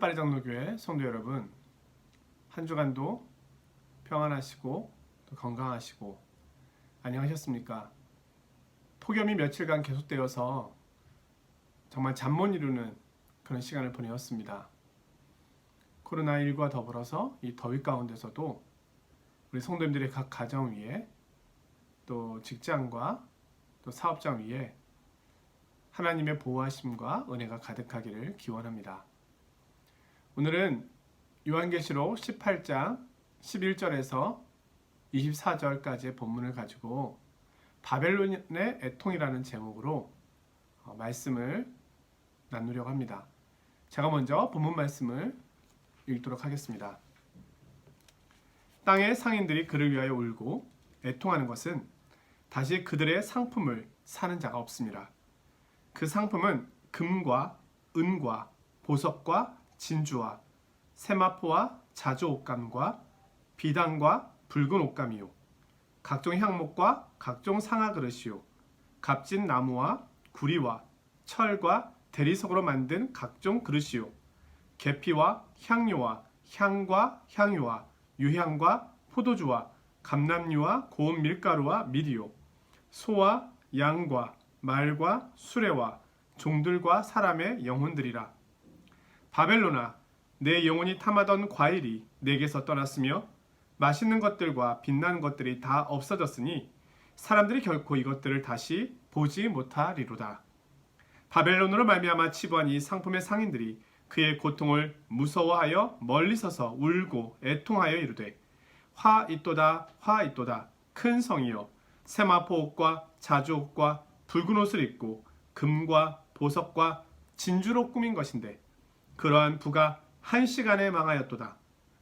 파리장로교회 성도 여러분, 한 주간도 평안하시고 또 건강하시고 안녕하셨습니까? 폭염이 며칠간 계속되어서 정말 잠 못 이루는 그런 시간을 보내었습니다. 코로나19와 더불어서 이 더위 가운데서도 우리 성도님들의 각 가정 위에 또 직장과 또 사업장 위에 하나님의 보호하심과 은혜가 가득하기를 기원합니다. 오늘은 요한계시록 18장 11절에서 24절까지의 본문을 가지고 바벨론의 애통이라는 제목으로 말씀을 나누려고 합니다. 제가 먼저 본문 말씀을 읽도록 하겠습니다. 땅의 상인들이 그를 위하여 울고 애통하는 것은 다시 그들의 상품을 사는 자가 없습니다. 그 상품은 금과 은과 보석과 진주와 세마포와 자주 옷감과 비단과 붉은 옷감이요 각종 향목과 각종 상아 그릇이요 값진 나무와 구리와 철과 대리석으로 만든 각종 그릇이요 계피와 향료와 향과 향유와 유향과 포도주와 감람류와 고운 밀가루와 밀이요 소와 양과 말과 수레와 종들과 사람의 영혼들이라. 바벨론아, 내 영혼이 탐하던 과일이 내게서 떠났으며 맛있는 것들과 빛나는 것들이 다 없어졌으니 사람들이 결코 이것들을 다시 보지 못하리로다. 바벨론으로 말미암아 치부한 이 상품의 상인들이 그의 고통을 무서워하여 멀리 서서 울고 애통하여 이르되 화 있도다 화 있도다 큰 성이여 세마포 옷과 자주 옷과 붉은 옷을 입고 금과 보석과 진주로 꾸민 것인데 그러한 부가 한 시간에 망하였도다.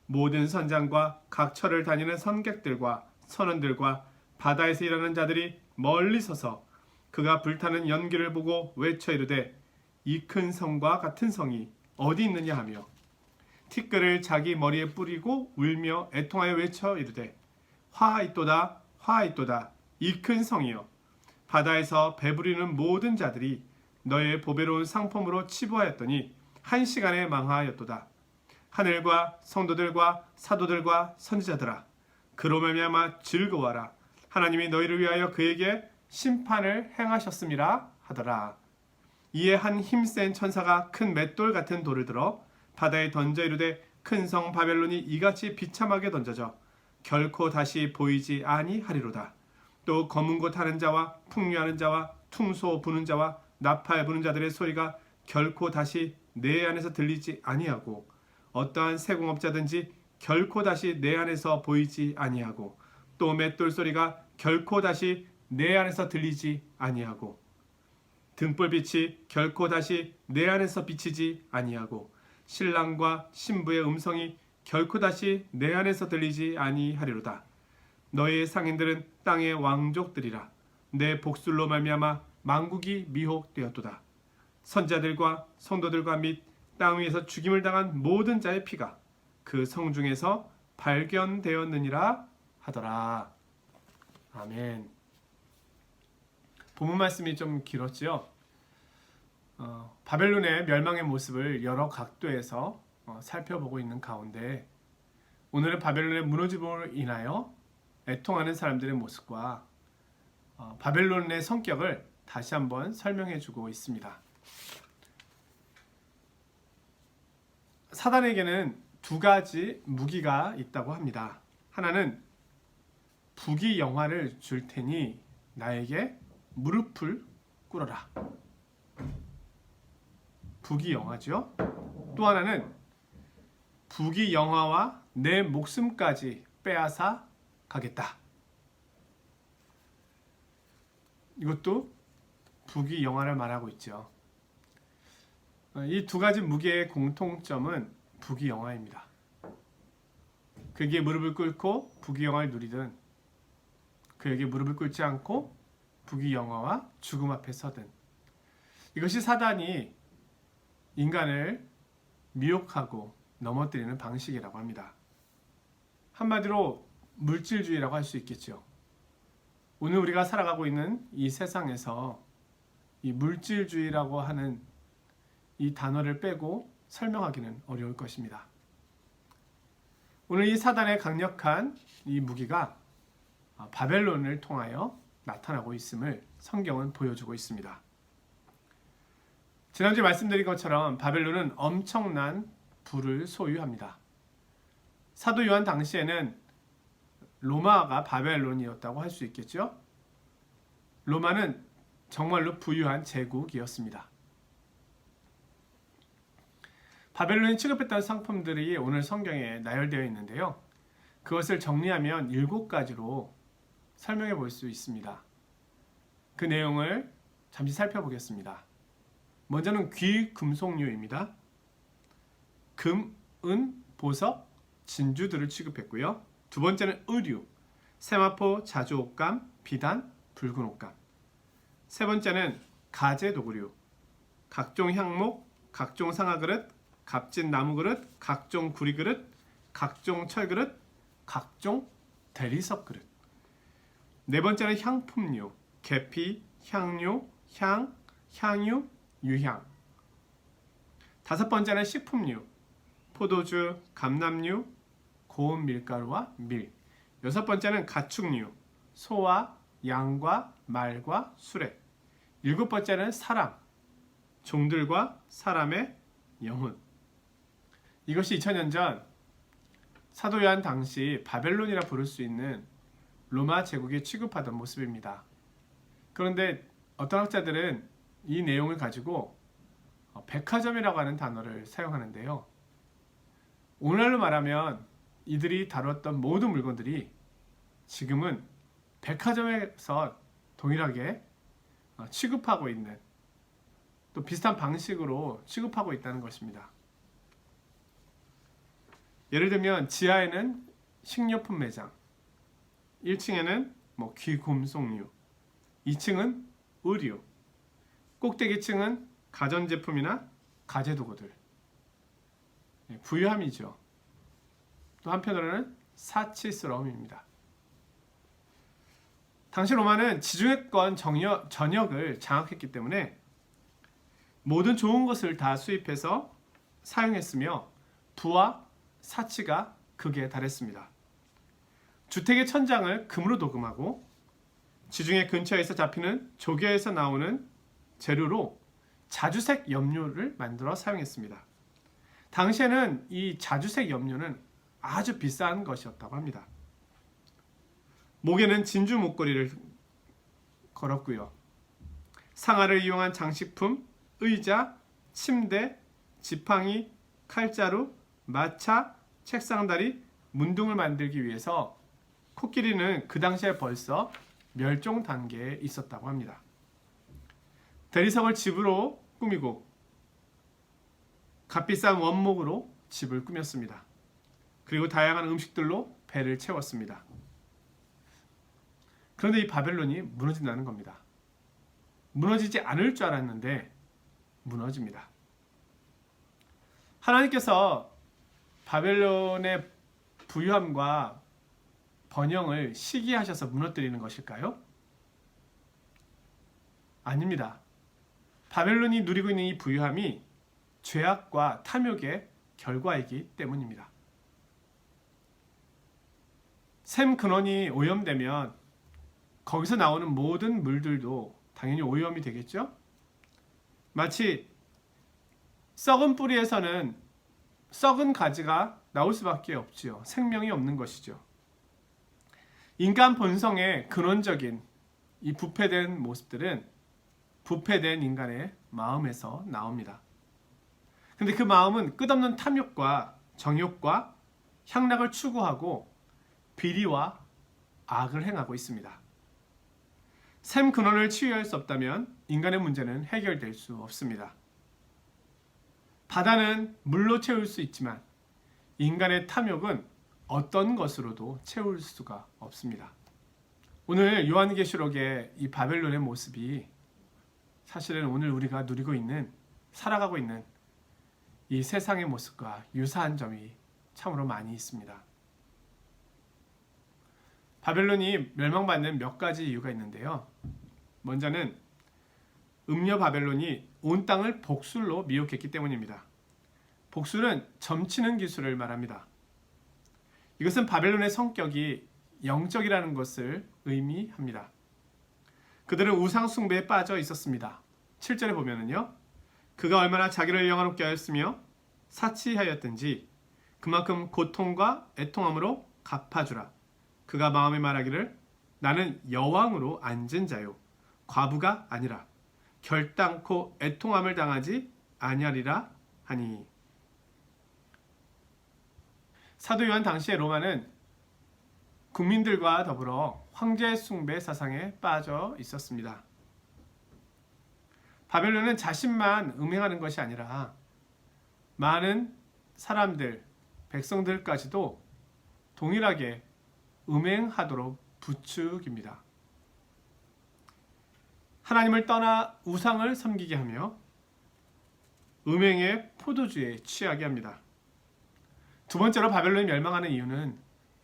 모든 선장과 각 처를 다니는 선객들과 선원들과 바다에서 일하는 자들이 멀리 서서 그가 불타는 연기를 보고 외쳐 이르되 이 큰 성과 같은 성이 어디 있느냐 하며 티끌을 자기 머리에 뿌리고 울며 애통하여 외쳐 이르되 화 있도다 화 있도다 이 큰 성이여 바다에서 배부리는 모든 자들이 너의 보배로운 상품으로 치부하였더니 한 시간에 망하였도다. 하늘과 성도들과 사도들과 선지자들아 그로 말미암아 즐거워하라. 하나님이 너희를 위하여 그에게 심판을 행하셨음이라 하더라. 이에 한 힘센 천사가 큰 맷돌 같은 돌을 들어 바다에 던져 이르되 큰 성 바벨론이 이같이 비참하게 던져져 결코 다시 보이지 아니하리로다. 또 검은 곳 하는 자와 풍류하는 자와 퉁소 부는 자와 나팔 부는 자들의 소리가 결코 다시 내 안에서 들리지 아니하고 어떠한 세공업자든지 결코 다시 내 안에서 보이지 아니하고 또 맷돌 소리가 결코 다시 내 안에서 들리지 아니하고 등불빛이 결코 다시 내 안에서 비치지 아니하고 신랑과 신부의 음성이 결코 다시 내 안에서 들리지 아니하리로다. 너의 상인들은 땅의 왕족들이라. 내 복술로 말미암아 만국이 미혹되었도다. 선자들과 성도들과 및 땅 위에서 죽임을 당한 모든 자의 피가 그 성중에서 발견되었느니라 하더라. 아멘. 본문 말씀이 좀 길었지요. 바벨론의 멸망의 모습을 여러 각도에서 살펴보고 있는 가운데 오늘은 바벨론의 무너짐으로 인하여 애통하는 사람들의 모습과 바벨론의 성격을 다시 한번 설명해 주고 있습니다. 사단에게는 두 가지 무기가 있다고 합니다. 하나는 부귀영화를 줄 테니 나에게 무릎을 꿇어라. 부귀영화죠. 또 하나는 부귀영화와 내 목숨까지 빼앗아 가겠다. 이것도 부귀영화를 말하고 있죠. 이 두 가지 무기의 공통점은 부귀영화입니다. 그에게 무릎을 꿇고 부귀영화를 누리든 그에게 무릎을 꿇지 않고 부귀영화와 죽음 앞에 서든 이것이 사단이 인간을 미혹하고 넘어뜨리는 방식이라고 합니다. 한마디로 물질주의라고 할 수 있겠죠. 오늘 우리가 살아가고 있는 이 세상에서 이 물질주의라고 하는 이 단어를 빼고 설명하기는 어려울 것입니다. 오늘 이 사단의 강력한 이 무기가 바벨론을 통하여 나타나고 있음을 성경은 보여주고 있습니다. 지난주에 말씀드린 것처럼 바벨론은 엄청난 부를 소유합니다. 사도 요한 당시에는 로마가 바벨론이었다고 할 수 있겠죠. 로마는 정말로 부유한 제국이었습니다. 바벨론이 취급했던 상품들이 오늘 성경에 나열되어 있는데요. 그것을 정리하면 7가지로 설명해 볼 수 있습니다. 그 내용을 잠시 살펴보겠습니다. 먼저는 귀금속류입니다. 금, 은, 보석, 진주들을 취급했고요. 두 번째는 의류, 세마포, 자주옷감, 비단, 붉은 옷감. 세 번째는 가재 도구류, 각종 향목, 각종 상아그릇, 값진 나무그릇, 각종 구리그릇, 각종 철그릇, 각종 대리석 그릇. 네 번째는 향품류, 계피, 향료, 향, 향유, 유향. 다섯 번째는 식품류, 포도주, 감람류, 고운 밀가루와 밀. 여섯 번째는 가축류, 소와 양과 말과 수레. 일곱 번째는 사람, 종들과 사람의 영혼. 이것이 2000년 전 사도 요한 당시 바벨론이라 부를 수 있는 로마 제국이 취급하던 모습입니다. 그런데 어떤 학자들은 이 내용을 가지고 백화점이라고 하는 단어를 사용하는데요. 오늘날로 말하면 이들이 다뤘던 모든 물건들이 지금은 백화점에서 동일하게 취급하고 있는, 또 비슷한 방식으로 취급하고 있다는 것입니다. 예를 들면 지하에는 식료품 매장, 1층에는 귀금속류, 2층은 의류, 꼭대기층은 가전제품이나 가재도구들. 부유함이죠. 또 한편으로는 사치스러움입니다. 당시 로마는 지중해권 전역을 장악했기 때문에 모든 좋은 것을 다 수입해서 사용했으며 부와 사치가 극에 달했습니다. 주택의 천장을 금으로 도금하고 지중해 근처에서 잡히는 조개에서 나오는 재료로 자주색 염료를 만들어 사용했습니다. 당시에는 이 자주색 염료는 아주 비싼 것이었다고 합니다. 목에는 진주 목걸이를 걸었고요. 상아를 이용한 장식품, 의자, 침대, 지팡이, 칼자루, 마차, 책상다리, 문둥을 만들기 위해서 코끼리는 그 당시에 벌써 멸종 단계에 있었다고 합니다. 대리석을 집으로 꾸미고 값비싼 원목으로 집을 꾸몄습니다. 그리고 다양한 음식들로 배를 채웠습니다. 그런데 이 바벨론이 무너진다는 겁니다. 무너지지 않을 줄 알았는데 무너집니다. 하나님께서 바벨론의 부유함과 번영을 시기하셔서 무너뜨리는 것일까요? 아닙니다. 바벨론이 누리고 있는 이 부유함이 죄악과 탐욕의 결과이기 때문입니다. 샘 근원이 오염되면 거기서 나오는 모든 물들도 당연히 오염이 되겠죠? 마치 썩은 뿌리에서는 썩은 가지가 나올 수밖에 없지요. 생명이 없는 것이죠. 인간 본성의 근원적인 이 부패된 모습들은 부패된 인간의 마음에서 나옵니다. 근데 그 마음은 끝없는 탐욕과 정욕과 향락을 추구하고 비리와 악을 행하고 있습니다. 샘 근원을 치유할 수 없다면 인간의 문제는 해결될 수 없습니다. 바다는 물로 채울 수 있지만 인간의 탐욕은 어떤 것으로도 채울 수가 없습니다. 오늘 요한계시록의 이 바벨론의 모습이 사실은 오늘 우리가 누리고 있는, 살아가고 있는 이 세상의 모습과 유사한 점이 참으로 많이 있습니다. 바벨론이 멸망받는 몇 가지 이유가 있는데요. 먼저는 음녀 바벨론이 온 땅을 복술로 미혹했기 때문입니다. 복수는 점치는 기술을 말합니다. 이것은 바벨론의 성격이 영적이라는 것을 의미합니다. 그들은 우상 숭배에 빠져 있었습니다. 7절에 보면은요. 그가 얼마나 자기를 영화롭게 하였으며 사치하였든지 그만큼 고통과 애통함으로 갚아주라. 그가 마음에 말하기를 나는 여왕으로 앉은 자요 과부가 아니라 결단코 애통함을 당하지 아니하리라 하니. 사도 요한 당시의 로마는 국민들과 더불어 황제 숭배 사상에 빠져 있었습니다. 바벨론은 자신만 음행하는 것이 아니라 많은 사람들, 백성들까지도 동일하게 음행하도록 부추깁니다. 하나님을 떠나 우상을 섬기게 하며 음행의 포도주에 취하게 합니다. 두 번째로 바벨론이 멸망하는 이유는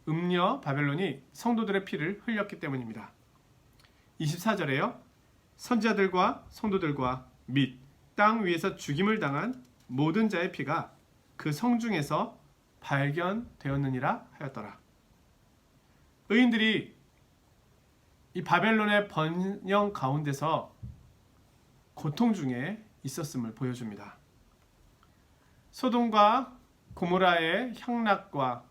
음녀 바벨론이 성도들의 피를 흘렸기 때문입니다. 24절에요. 선지자들과 성도들과 및 땅 위에서 죽임을 당한 모든 자의 피가 그 성중에서 발견되었느니라 하였더라. 의인들이 이 바벨론의 번영 가운데서 고통 중에 있었음을 보여줍니다. 소돔과 고모라의 향락과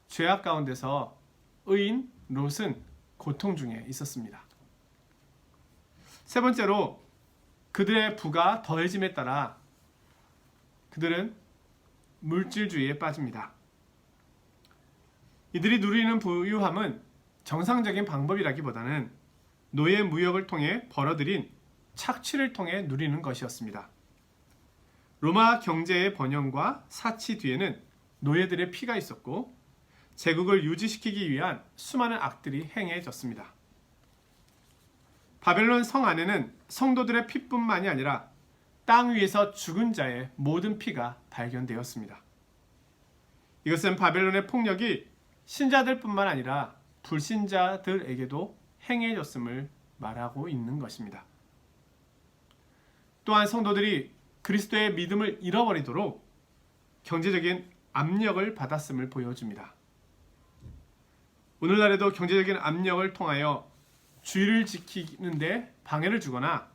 죄악 가운데서 의인 롯은 고통 중에 있었습니다. 세 번째로 그들의 부가 더해짐에 따라 그들은 물질주의에 빠집니다. 이들이 누리는 부유함은 정상적인 방법이라기보다는 노예 무역을 통해 벌어들인 착취를 통해 누리는 것이었습니다. 로마 경제의 번영과 사치 뒤에는 노예들의 피가 있었고 제국을 유지시키기 위한 수많은 악들이 행해졌습니다. 바벨론 성 안에는 성도들의 피뿐만이 아니라 땅 위에서 죽은 자의 모든 피가 발견되었습니다. 이것은 바벨론의 폭력이 신자들뿐만 아니라 불신자들에게도 행해졌음을 말하고 있는 것입니다. 또한 성도들이 그리스도의 믿음을 잃어버리도록 경제적인 압력을 받았음을 보여줍니다. 오늘날에도 경제적인 압력을 통하여 주의를 지키는데 방해를 주거나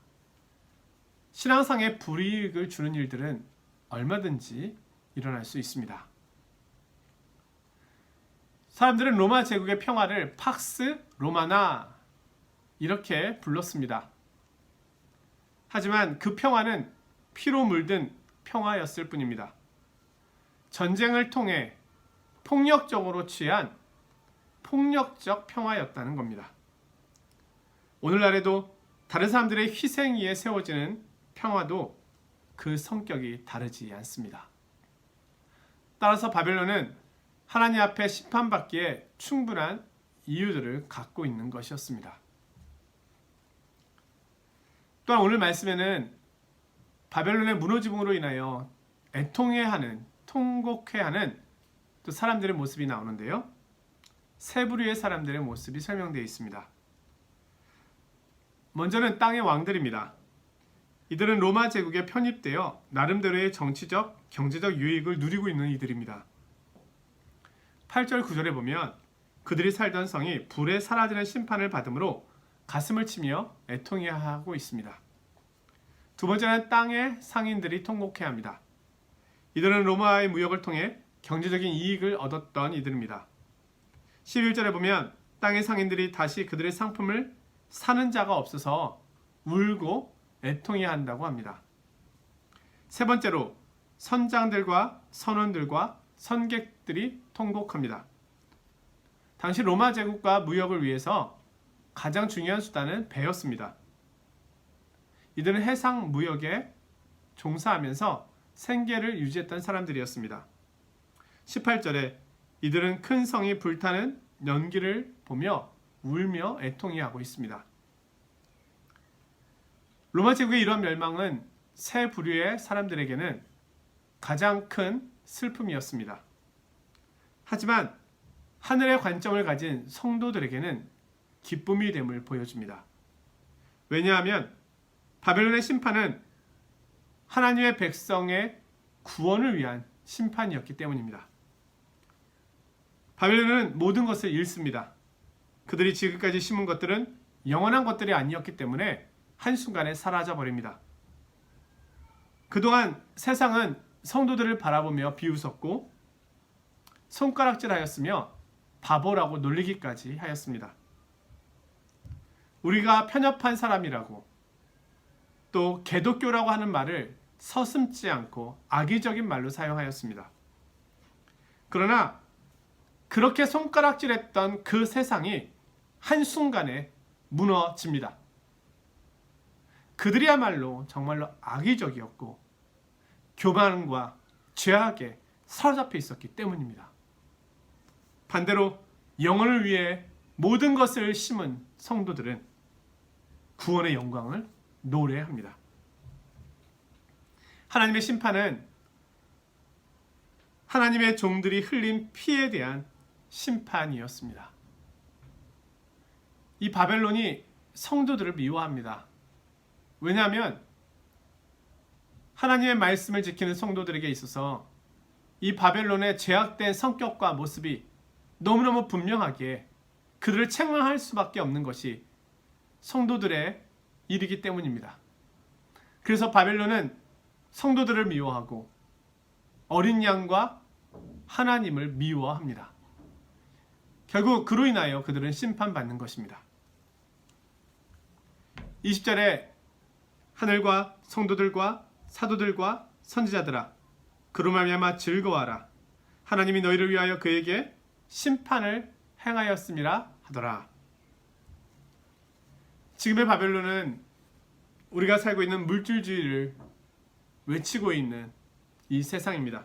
신앙상의 불이익을 주는 일들은 얼마든지 일어날 수 있습니다. 사람들은 로마 제국의 평화를 팍스 로마나 이렇게 불렀습니다. 하지만 그 평화는 피로 물든 평화였을 뿐입니다. 전쟁을 통해 폭력적으로 취한 폭력적 평화였다는 겁니다. 오늘날에도 다른 사람들의 희생 위에 세워지는 평화도 그 성격이 다르지 않습니다. 따라서 바벨론은 하나님 앞에 심판받기에 충분한 이유들을 갖고 있는 것이었습니다. 또한 오늘 말씀에는 바벨론의 무너짐으로 인하여 애통해하는, 통곡해하는 또 사람들의 모습이 나오는데요. 세 부류의 사람들의 모습이 설명되어 있습니다. 먼저는 땅의 왕들입니다. 이들은 로마 제국에 편입되어 나름대로의 정치적, 경제적 유익을 누리고 있는 이들입니다. 8절 9절에 보면 그들이 살던 성이 불에 사라지는 심판을 받음으로 가슴을 치며 애통해하고 있습니다. 두 번째는 땅의 상인들이 통곡해합니다. 이들은 로마의 무역을 통해 경제적인 이익을 얻었던 이들입니다. 11절에 보면 땅의 상인들이 다시 그들의 상품을 사는 자가 없어서 울고 애통해한다고 합니다. 세 번째로 선장들과 선원들과 선객들이 통곡합니다. 당시 로마 제국과 무역을 위해서 가장 중요한 수단은 배였습니다. 이들은 해상 무역에 종사하면서 생계를 유지했던 사람들이었습니다. 18절에 이들은 큰 성이 불타는 연기를 보며 울며 애통해하고 있습니다. 로마 제국의 이러한 멸망은 세 부류의 사람들에게는 가장 큰 슬픔이었습니다. 하지만 하늘의 관점을 가진 성도들에게는 기쁨이 됨을 보여줍니다. 왜냐하면 바벨론의 심판은 하나님의 백성의 구원을 위한 심판이었기 때문입니다. 바벨론은 모든 것을 잃습니다. 그들이 지금까지 심은 것들은 영원한 것들이 아니었기 때문에 한순간에 사라져 버립니다. 그동안 세상은 성도들을 바라보며 비웃었고 손가락질하였으며 바보라고 놀리기까지 하였습니다. 우리가 편협한 사람이라고 또 개독교라고 하는 말을 서슴지 않고 악의적인 말로 사용하였습니다. 그러나 그렇게 손가락질했던 그 세상이 한순간에 무너집니다. 그들이야말로 정말로 악의적이었고 교만과 죄악에 사로잡혀 있었기 때문입니다. 반대로 영혼을 위해 모든 것을 심은 성도들은 구원의 영광을 노래합니다. 하나님의 심판은 하나님의 종들이 흘린 피에 대한 심판이었습니다. 이 바벨론이 성도들을 미워합니다. 왜냐하면 하나님의 말씀을 지키는 성도들에게 있어서 이 바벨론의 죄악된 성격과 모습이 너무너무 분명하게 그들을 책망할 수밖에 없는 것이 성도들의 일이기 때문입니다. 그래서 바벨론은 성도들을 미워하고 어린 양과 하나님을 미워합니다. 결국 그로 인하여 그들은 심판받는 것입니다. 20절에 하늘과 성도들과 사도들과 선지자들아 그로 말미암아 즐거워하라. 하나님이 너희를 위하여 그에게 심판을 행하였음이라 하더라. 지금의 바벨론은 우리가 살고 있는 물질주의를 외치고 있는 이 세상입니다.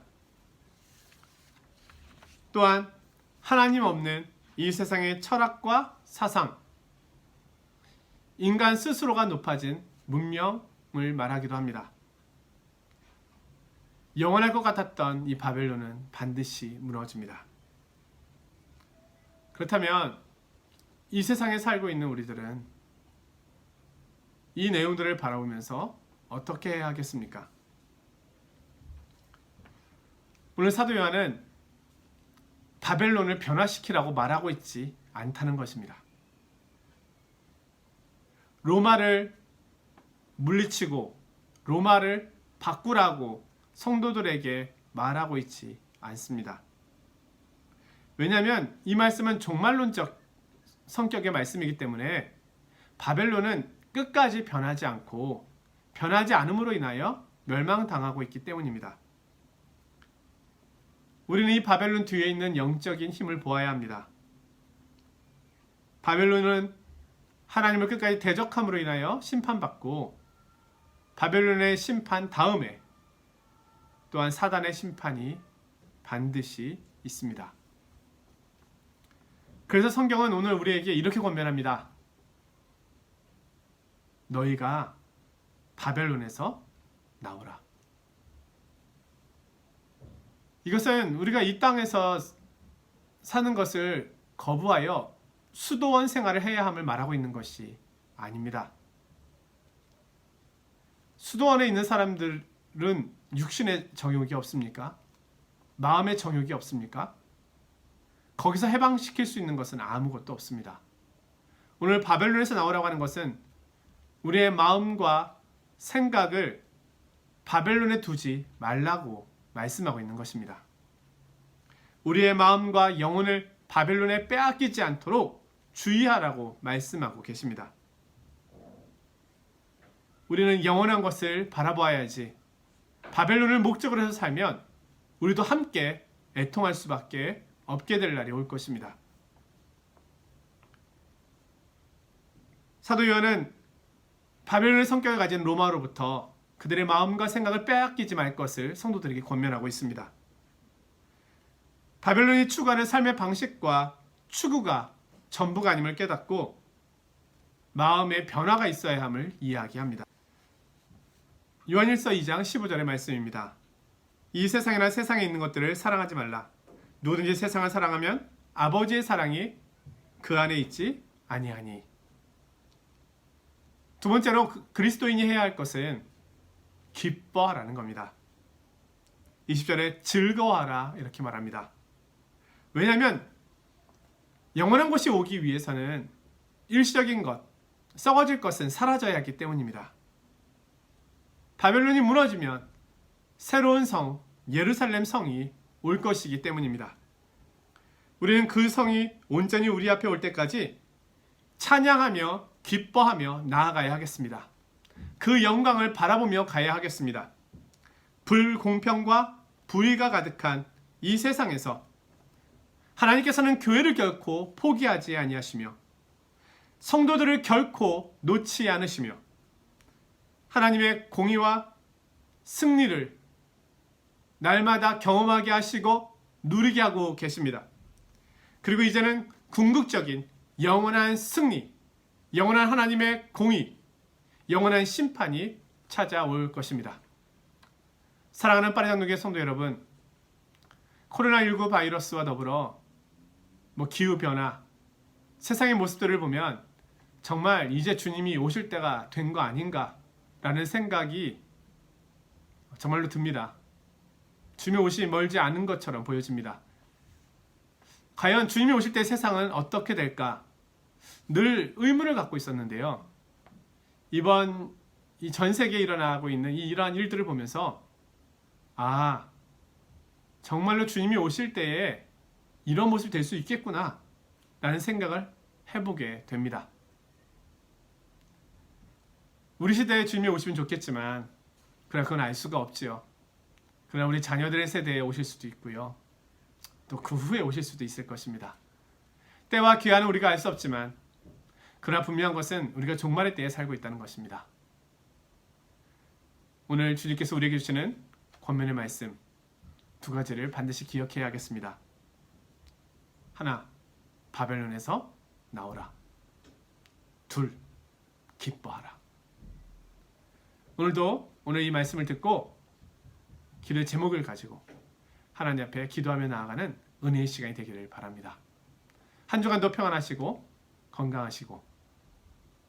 또한 하나님 없는 이 세상의 철학과 사상, 인간 스스로가 높아진 문명을 말하기도 합니다. 영원할 것 같았던 이 바벨론은 반드시 무너집니다. 그렇다면 이 세상에 살고 있는 우리들은 이 내용들을 바라보면서 어떻게 해야 하겠습니까? 오늘 사도 요한은 바벨론을 변화시키라고 말하고 있지 않다는 것입니다. 로마를 물리치고 로마를 바꾸라고 성도들에게 말하고 있지 않습니다. 왜냐하면 이 말씀은 종말론적 성격의 말씀이기 때문에 바벨론은 끝까지 변하지 않고 변하지 않음으로 인하여 멸망당하고 있기 때문입니다. 우리는 이 바벨론 뒤에 있는 영적인 힘을 보아야 합니다. 바벨론은 하나님을 끝까지 대적함으로 인하여 심판받고 바벨론의 심판 다음에 또한 사단의 심판이 반드시 있습니다. 그래서 성경은 오늘 우리에게 이렇게 권면합니다. 너희가 바벨론에서 나오라. 이것은 우리가 이 땅에서 사는 것을 거부하여 수도원 생활을 해야 함을 말하고 있는 것이 아닙니다. 수도원에 있는 사람들은 육신의 정욕이 없습니까? 마음의 정욕이 없습니까? 거기서 해방시킬 수 있는 것은 아무것도 없습니다. 오늘 바벨론에서 나오라고 하는 것은 우리의 마음과 생각을 바벨론에 두지 말라고 말씀하고 있는 것입니다. 우리의 마음과 영혼을 바벨론에 빼앗기지 않도록 주의하라고 말씀하고 계십니다. 우리는 영원한 것을 바라보아야지 바벨론을 목적으로 해서 살면 우리도 함께 애통할 수밖에 없게 될 날이 올 것입니다. 사도 요한은 바벨론의 성격을 가진 로마로부터 그들의 마음과 생각을 빼앗기지 말 것을 성도들에게 권면하고 있습니다. 바벨론이 추구하는 삶의 방식과 추구가 전부가 아님을 깨닫고 마음의 변화가 있어야 함을 이야기합니다. 요한일서 2장 15절의 말씀입니다. 이 세상이나 세상에 있는 것들을 사랑하지 말라. 누구든지 세상을 사랑하면 아버지의 사랑이 그 안에 있지 아니하니. 두 번째로 그리스도인이 해야 할 것은 기뻐하라는 겁니다. 20절에 즐거워하라 이렇게 말합니다. 왜냐하면 영원한 것이 오기 위해서는 일시적인 것, 썩어질 것은 사라져야 하기 때문입니다. 바벨론이 무너지면 새로운 성, 예루살렘 성이 올 것이기 때문입니다. 우리는 그 성이 온전히 우리 앞에 올 때까지 찬양하며 기뻐하며 나아가야 하겠습니다. 그 영광을 바라보며 가야 하겠습니다. 불공평과 불의가 가득한 이 세상에서 하나님께서는 교회를 결코 포기하지 아니하시며 성도들을 결코 놓지 않으시며 하나님의 공의와 승리를 날마다 경험하게 하시고 누리게 하고 계십니다. 그리고 이제는 궁극적인 영원한 승리, 영원한 하나님의 공의, 영원한 심판이 찾아올 것입니다. 사랑하는 빠르장로교회 성도 여러분, 코로나19 바이러스와 더불어 기후변화, 세상의 모습들을 보면 정말 이제 주님이 오실 때가 된 거 아닌가 라는 생각이 정말로 듭니다. 주님이 오시 멀지 않은 것처럼 보여집니다. 과연 주님이 오실 때 세상은 어떻게 될까? 늘 의문을 갖고 있었는데요. 이번 이 전 세계에 일어나고 있는 이러한 일들을 보면서 정말로 주님이 오실 때에 이런 모습이 될 수 있겠구나 라는 생각을 해보게 됩니다. 우리 시대에 주님이 오시면 좋겠지만 그러나 그건 알 수가 없지요. 그러나 우리 자녀들의 세대에 오실 수도 있고요. 또 그 후에 오실 수도 있을 것입니다. 때와 기한은 우리가 알 수 없지만 그러나 분명한 것은 우리가 종말의 때에 살고 있다는 것입니다. 오늘 주님께서 우리에게 주시는 권면의 말씀 두 가지를 반드시 기억해야 하겠습니다. 하나, 바벨론에서 나오라. 둘, 기뻐하라. 오늘도 오늘 이 말씀을 듣고 기도의 제목을 가지고 하나님 앞에 기도하며 나아가는 은혜의 시간이 되기를 바랍니다. 한 주간도 평안하시고 건강하시고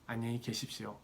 안녕히 계십시오.